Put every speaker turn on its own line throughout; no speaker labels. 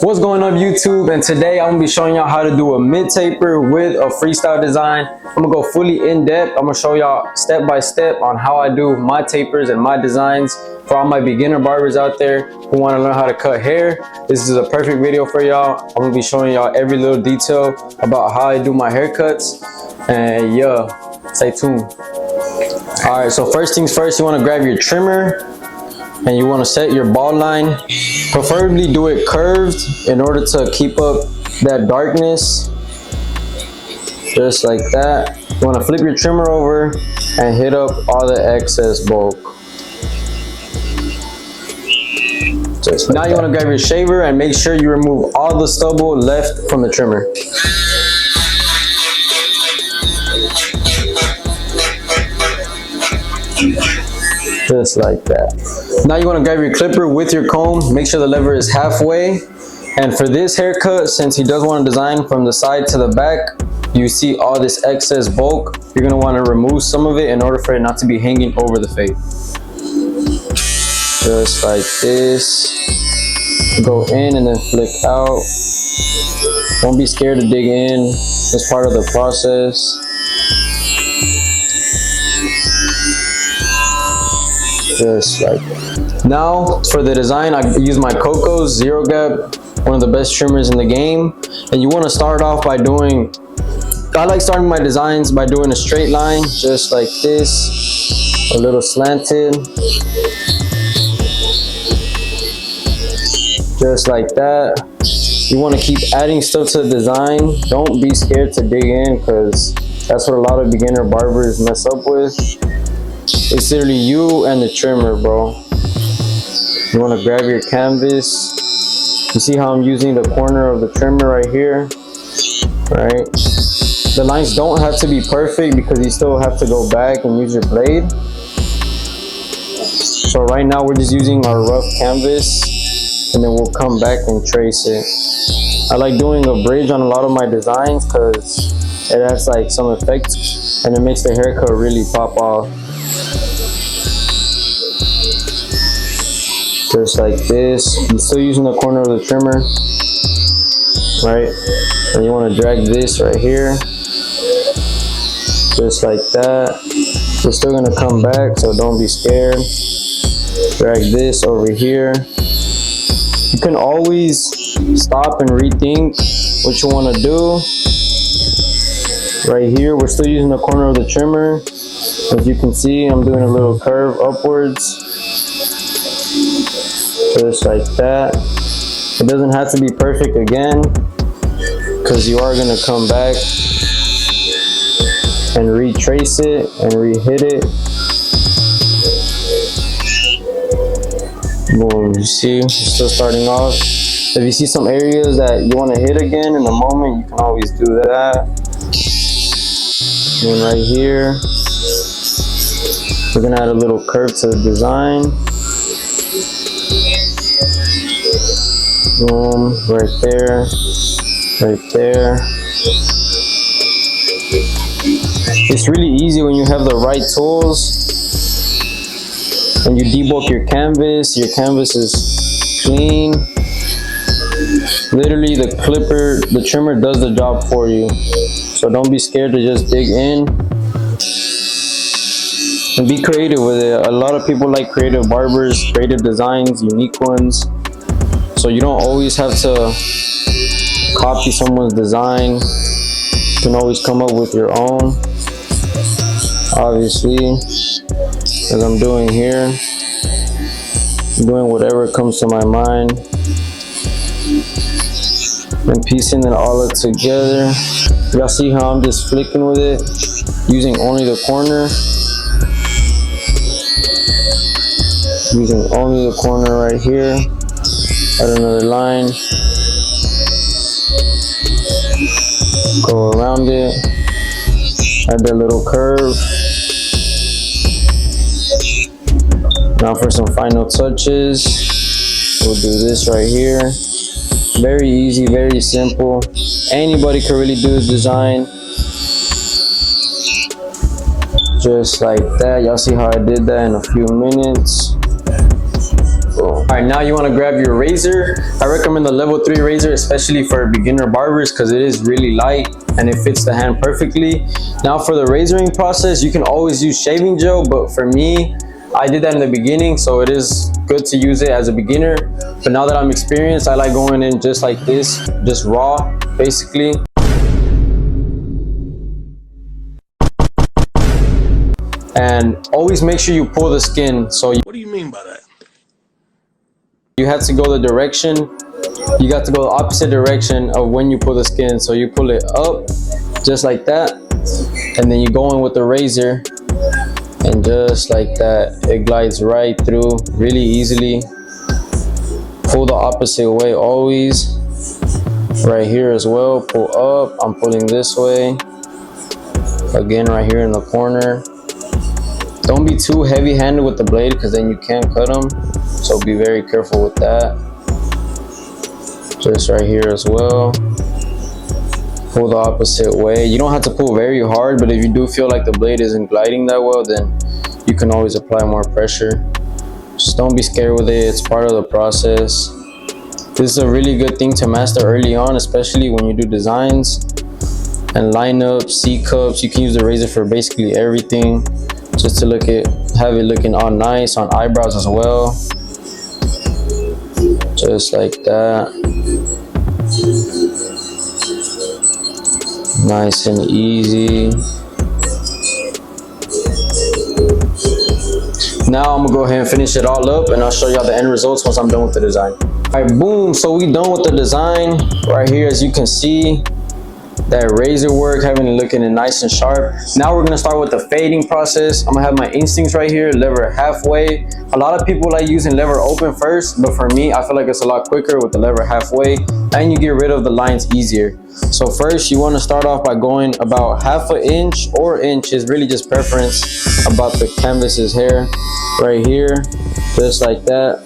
What's going on YouTube? And today I'm gonna be showing y'all how to do a mid taper with a freestyle design. I'm gonna go fully in depth. I'm gonna show y'all step by step on how I do my tapers and my designs for all my beginner barbers out there who want to learn how to cut hair. This is a perfect video for y'all. I'm gonna be showing y'all every little detail about how I do my haircuts, and yeah, stay tuned. All right, so first things first, you want to grab your trimmer and you want to set your bald line. Preferably do it curved in order to keep up that darkness, just like that. You want to flip your trimmer over and hit up all the excess bulk. Just like now that. You want to grab your shaver and make sure you remove all the stubble left from the trimmer. Just like that. Now you want to grab your clipper with your comb, make sure the lever is halfway. And for this haircut, since he does want to design from the side to the back, you see all this excess bulk. You're going to want to remove some of it in order for it not to be hanging over the fade. Just like this. Go in and then flick out. Don't be scared to dig in. It's part of the process. Just like that. Now for the design, I use my Coco's Zero Gap, one of the best trimmers in the game. And you want to start off by doing, I like starting my designs by doing a straight line, just like this, a little slanted, just like that. You want to keep adding stuff to the design. Don't be scared to dig in, because that's what a lot of beginner barbers mess up with. It's literally you and the trimmer, bro. You want to grab your canvas. You see how I'm using the corner of the trimmer right here, right? The lines don't have to be perfect because you still have to go back and use your blade. So right now we're just using our rough canvas, and then we'll come back and trace it. I like doing a bridge on a lot of my designs because it adds like some effect and it makes the haircut really pop off. Just like this. I'm still using the corner of the trimmer, right? And you want to drag this right here, just like that. We're still going to come back, so don't be scared. Drag this over here. You can always stop and rethink what you want to do. Right here, we're still using the corner of the trimmer. As you can see, I'm doing a little curve upwards. Just like that. It doesn't have to be perfect again, because you are going to come back and retrace it and re-hit it. Boom, you see, we're still starting off. If you see some areas that you want to hit again in a moment, you can always do that. And right here, we're going to add a little curve to the design. Boom, right there, right there. It's really easy when you have the right tools and you debulk your canvas. Your canvas is clean. Literally the trimmer does the job for you. So don't be scared to just dig in and be creative with it. A lot of people like creative barbers, creative designs, unique ones. So you don't always have to copy someone's design. You can always come up with your own. Obviously, as I'm doing here, I'm doing whatever comes to my mind and piecing it all together. Y'all see how I'm just flicking with it, using only the corner. Using only the corner right here. Add another line, go around it, add that little curve. Now for some final touches, we'll do this right here. Very easy, very simple. Anybody can really do this design. Just like that. Y'all see how I did that in a few minutes. Boom. All right, now you want to grab your razor. I recommend the level 3 razor, especially for beginner barbers, because it is really light and it fits the hand perfectly. Now for the razoring process, you can always use shaving gel, but for me, I did that in the beginning, so it is good to use it as a beginner. But now that I'm experienced, I like going in just like this, just raw, basically. And always make sure you pull the skin. So
what do you mean by that?
You have to go the direction, you got to go the opposite direction of when you pull the skin. So you pull it up, just like that, and then you go in with the razor, and just like that, it glides right through really easily. Pull the opposite way always. Right here as well, pull up, I'm pulling this way. Again, right here in the corner. Don't be too heavy-handed with the blade, because then you can't cut them. So be very careful with that. Just right here as well. Pull the opposite way. You don't have to pull very hard, but if you do feel like the blade isn't gliding that well, then you can always apply more pressure. Just don't be scared with it. It's part of the process. This is a really good thing to master early on, especially when you do designs and lineups, C-cups. You can use the razor for basically everything, just to have it looking all nice on eyebrows as well. Just like that. Nice and easy. Now I'm gonna go ahead and finish it all up, and I'll show y'all the end results once I'm done with the design. All right, boom, so we done with the design. Right here, as you can see, that razor work, having it looking nice and sharp. Now we're gonna start with the fading process. I'm gonna have my instincts right here, lever halfway. A lot of people like using lever open first, but for me, I feel like it's a lot quicker with the lever halfway, and you get rid of the lines easier. So first, you wanna start off by going about 1/2 inch or inch, is really just preference, about the canvas's hair right here, just like that.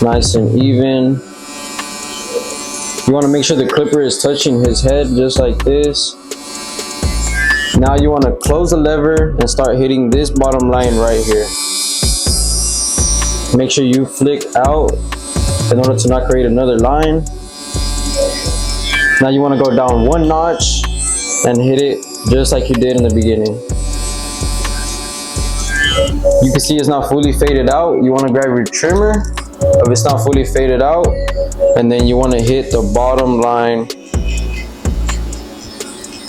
Nice and even. You want to make sure the clipper is touching his head, just like this. Now you want to close the lever and start hitting this bottom line right here. Make sure you flick out in order to not create another line. Now you want to go down 1 notch and hit it just like you did in the beginning. You can see it's not fully faded out. You want to grab your trimmer if it's not fully faded out, and then you want to hit the bottom line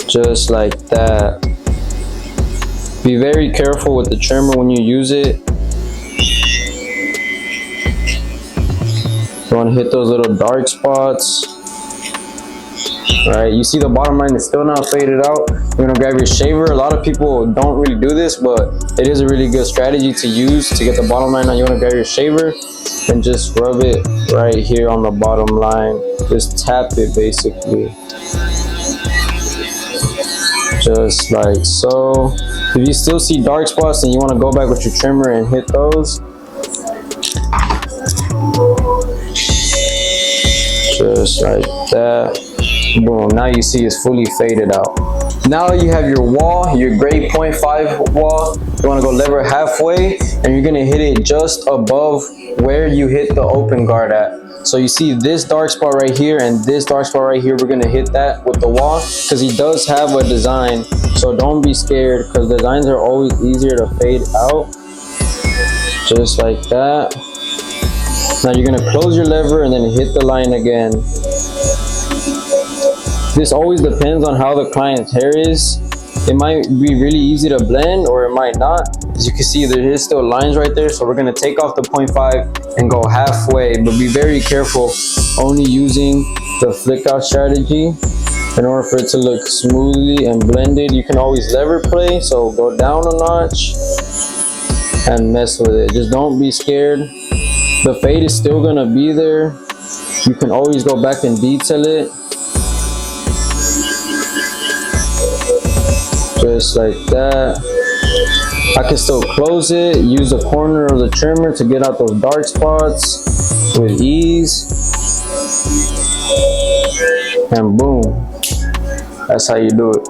just like that. Be very careful with the trimmer when you use it. You want to hit those little dark spots. Alright, you see the bottom line is still not faded out. You're gonna grab your shaver. A lot of people don't really do this, but it is a really good strategy to use to get the bottom line out. You wanna grab your shaver and just rub it right here on the bottom line. Just tap it basically. Just like so. If you still see dark spots, then you wanna go back with your trimmer and hit those. Just like that. Boom, now you see it's fully faded out. Now you have your wall, your gray 0.5 wall. You want to go lever halfway, and you're going to hit it just above where you hit the open guard at. So you see this dark spot right here and this dark spot right here, we're going to hit that with the wall, because he does have a design. So don't be scared, because designs are always easier to fade out. Just like that. Now you're going to close your lever and then hit the line again. This always depends on how the client's hair is. It might be really easy to blend, or it might not. As you can see, there is still lines right there, so we're gonna take off the 0.5 and go halfway, but be very careful only using the flick out strategy in order for it to look smoothly and blended. You can always lever play, so go down a notch and mess with it. Just don't be scared. The fade is still gonna be there. You can always go back and detail it. Just like that. I can still close it, use the corner of the trimmer to get out those dark spots with ease. And boom, that's how you do it.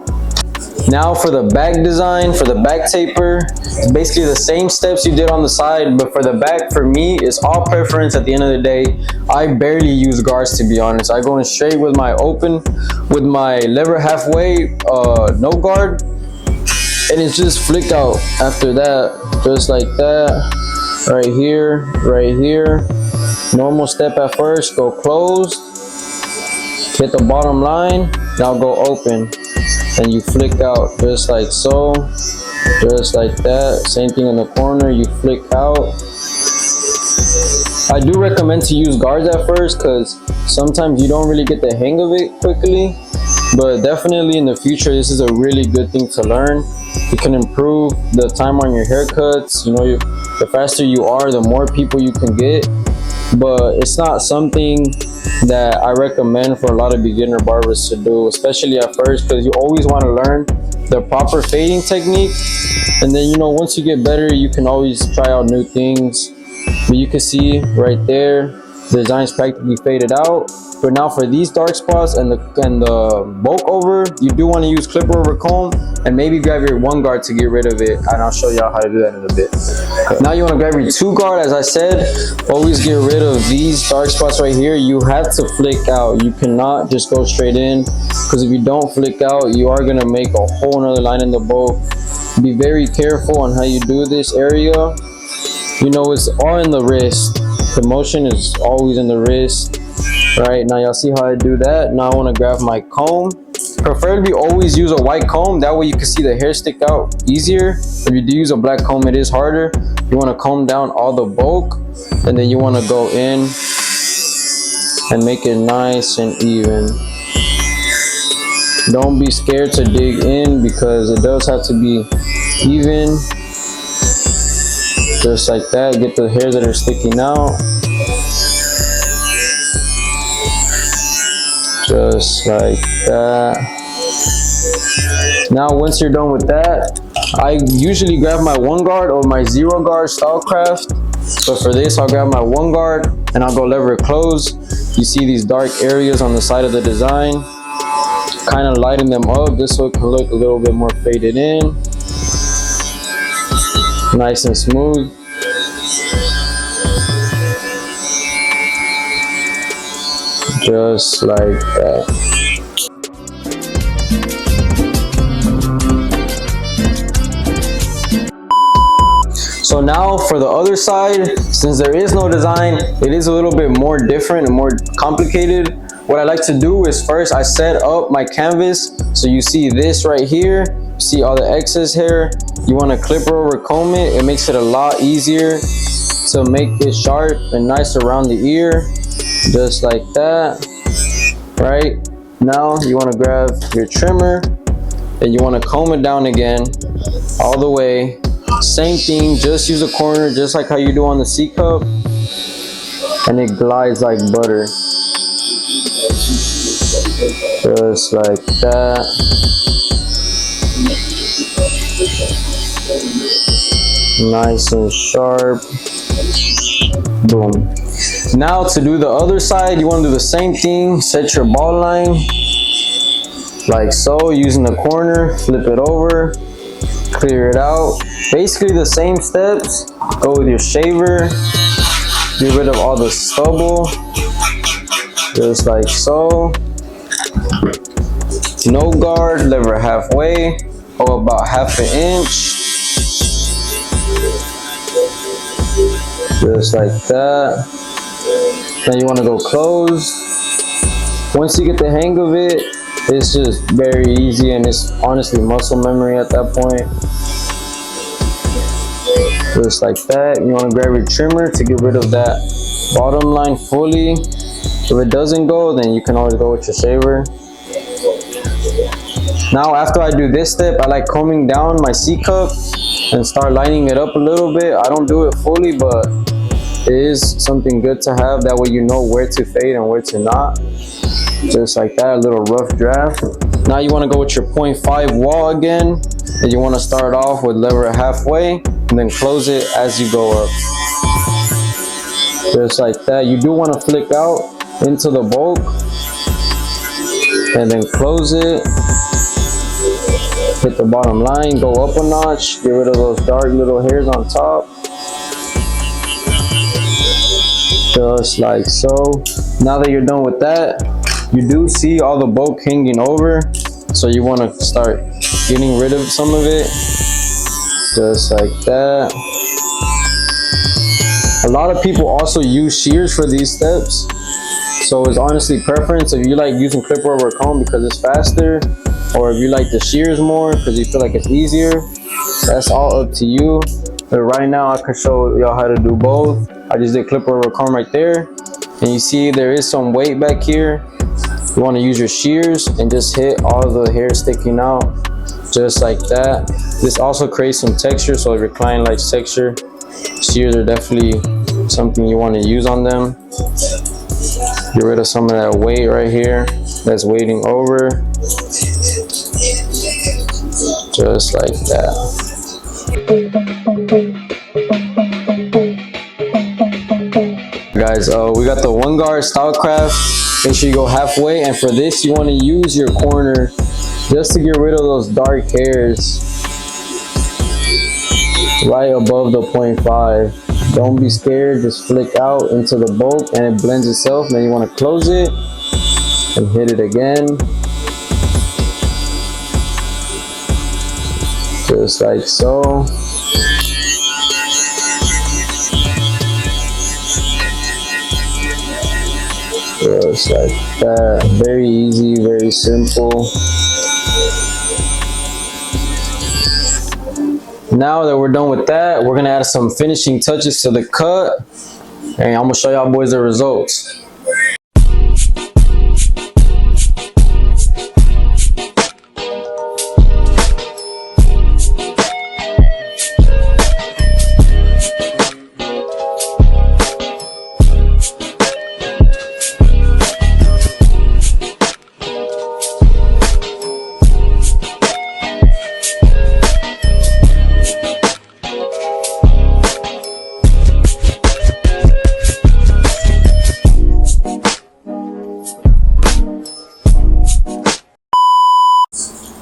Now for the back design, for the back taper, It's basically the same steps you did on the side, but for the back, for me, it's all preference at the end of the day. I barely use guards, to be honest. I go in straight with my open, with my lever halfway, no guard, and it's just flick out after that, just like that. Right here, right here. Normal step at first, go closed, hit the bottom line, now go open, and you flick out just like so, just like that. Same thing in the corner, you flick out. I do recommend to use guards at first because sometimes you don't really get the hang of it quickly, but definitely in the future this is a really good thing to learn. It can improve the time on your haircuts. You know, the faster you are, the more people you can get, but it's not something that I recommend for a lot of beginner barbers to do, especially at first, because you always want to learn the proper fading technique, and then, you know, once you get better you can always try out new things. But you can see right there the design's practically faded out. But now for these dark spots and the bulk over, you do want to use clipper over comb, and maybe grab your one guard to get rid of it, and I'll show y'all how to do that in a bit. Now you want to grab your two guard. As I said, always get rid of these dark spots right here. You have to flick out. You cannot just go straight in, because if you don't flick out, you are going to make a whole nother line in the bow. Be very careful on how you do this area. You know, it's all in the wrist. The motion is always in the wrist. Right, now y'all see how I do that. Now I want to grab my comb. Preferably always use a white comb, that way you can see the hair stick out easier. If you do use a black comb, it is harder. You want to comb down all the bulk, and then you want to go in and make it nice and even. Don't be scared to dig in, because it does have to be even, just like that. Get the hairs that are sticking out, just like that. Now once you're done with that, I usually grab my one guard or my zero guard Stylecraft, but for this I'll grab my one guard and I'll go lever it close. You see these dark areas on the side of the design, kind of lighten them up just so it can look a little bit more faded in, nice and smooth. Just like that. So now for the other side, since there is no design, it is a little bit more different and more complicated. What I like to do is first I set up my canvas. So you see this right here, see all the excess hair. You want to clipper over comb it. It makes it a lot easier to make it sharp and nice around the ear. Just like that. Right now you want to grab your trimmer and you want to comb it down again all the way. Same thing, just use a corner just like how you do on the C cup, and it glides like butter, just like that. Nice and sharp. Boom. Now to do the other side, you want to do the same thing. Set your ball line like so, using the corner, flip it over, clear it out. Basically the same steps. Go with your shaver, get rid of all the stubble, just like so. No guard, lever halfway, go about ½ an inch, just like that. Now you want to go close. Once you get the hang of it, it's just very easy, and it's honestly muscle memory at that point. Just like that. You want to grab your trimmer to get rid of that bottom line fully. If it doesn't go, then you can always go with your shaver. Now after I do this step, I like combing down my C cup and start lining it up a little bit. I don't do it fully, but it is something good to have. That way you know where to fade and where to not. Just like that, a little rough draft. Now you want to go with your 0.5 wall again, and you want to start off with lever it halfway and then close it as you go up. Just like that. You do want to flick out into the bulk and then close it Hit the bottom line, go up a notch, get rid of those dark little hairs on top. Just like so. Now that you're done with that, you do see all the bulk hanging over, so you want to start getting rid of some of it, just like that. A lot of people also use shears for these steps, so it's honestly preference. If you like using clipper over comb because it's faster, or if you like the shears more because you feel like it's easier, that's all up to you. But right now I can show y'all how to do both. I just did clipper over comb right there, and you see there is some weight back here. You want to use your shears and just hit all the hair sticking out, just like that. This also creates some texture, so if your client likes texture, shears are definitely something you want to use on them. Get rid of some of that weight right here that's weighting over, just like that. Guys, we got the 1 guard Stylecraft. Make sure you go halfway, and for this you want to use your corner just to get rid of those dark hairs right above the 0.5. Don't be scared, just flick out into the bulk and it blends itself. Then you want to close it and hit it again, just like so. Just like that. Very easy, very simple. Now that we're done with that, we're gonna add some finishing touches to the cut, and I'm gonna show y'all boys the results.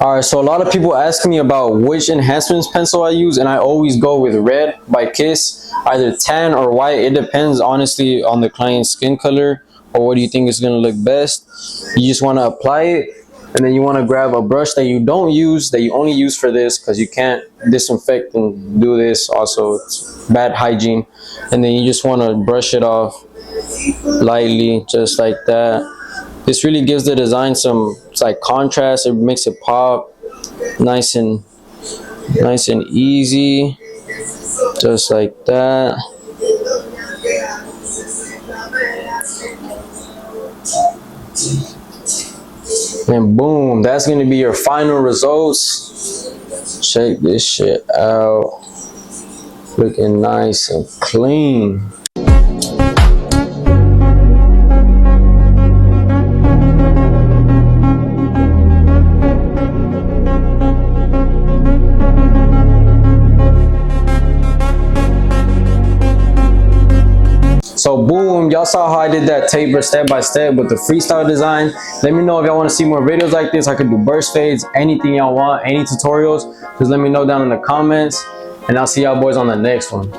Alright, so a lot of people ask me about which enhancements pencil I use, and I always go with red by Kiss, either tan or white. It depends honestly on the client's skin color or what do you think is going to look best. You just want to apply it, and then you want to grab a brush that you don't use, that you only use for this, because you can't disinfect and do this. Also, it's bad hygiene. And then you just want to brush it off lightly, just like that. This really gives the design some like contrast. It makes it pop nice and easy, just like that. And boom, that's gonna be your final results. Check this shit out, looking nice and clean. So boom, y'all saw how I did that taper step by step with the freestyle design. Let me know if y'all want to see more videos like this. I could do burst fades, anything y'all want, any tutorials, just let me know down in the comments, and I'll see y'all boys on the next one.